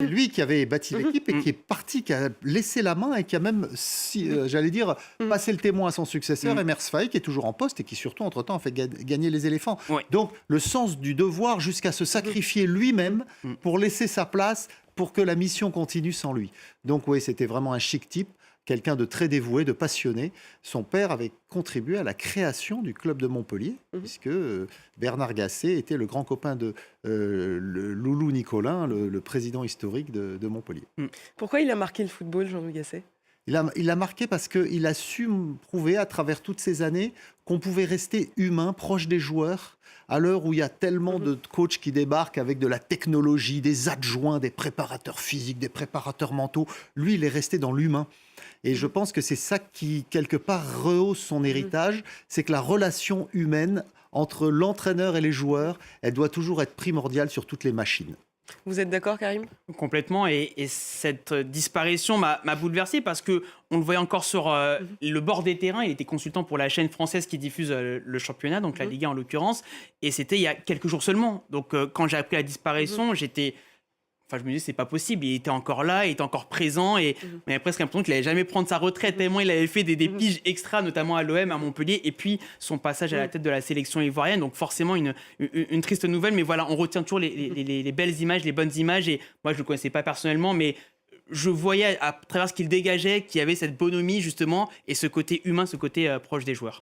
C'est lui qui avait bâti l'équipe et qui est parti, qui a laissé la main et qui a même, j'allais dire, passé le témoin à son successeur, Emers Faye, qui est toujours en poste et qui surtout, entre-temps, a fait gagner les éléphants. Ouais. Donc, le sens du devoir jusqu'à se sacrifier lui-même pour laisser sa place, pour que la mission continue sans lui. Donc oui, c'était vraiment un chic type, quelqu'un de très dévoué, de passionné. Son père avait contribué à la création du club de Montpellier, puisque Bernard Gasset était le grand copain de le Loulou Nicolin, le président historique de Montpellier. Pourquoi il a marqué le football, Jean-Louis Gasset? Il a marqué parce qu'il a su prouver à travers toutes ces années qu'on pouvait rester humain, proche des joueurs, à l'heure où il y a tellement de coachs qui débarquent avec de la technologie, des adjoints, des préparateurs physiques, des préparateurs mentaux. Lui, il est resté dans l'humain. Et je pense que c'est ça qui, quelque part, rehausse son héritage, c'est que la relation humaine entre l'entraîneur et les joueurs, elle doit toujours être primordiale sur toutes les machines. Vous êtes d'accord, Karim? Complètement, et cette disparition m'a bouleversé parce que on le voyait encore sur le bord des terrains. Il était consultant pour la chaîne française qui diffuse le championnat, donc la Ligue 1 en l'occurrence, et c'était il y a quelques jours seulement. Donc quand j'ai appris la disparition, je me disais, c'est pas possible. Il était encore là, il était encore présent. Et on avait presque l'impression qu'il n'allait jamais prendre sa retraite, tellement il avait fait des piges extra, notamment à l'OM, à Montpellier. Et puis, son passage à la tête de la sélection ivoirienne. Donc, forcément, une triste nouvelle. Mais voilà, on retient toujours les belles images, les bonnes images. Et moi, je ne le connaissais pas personnellement, mais je voyais à travers ce qu'il dégageait qu'il y avait cette bonhomie, justement, et ce côté humain, ce côté proche des joueurs.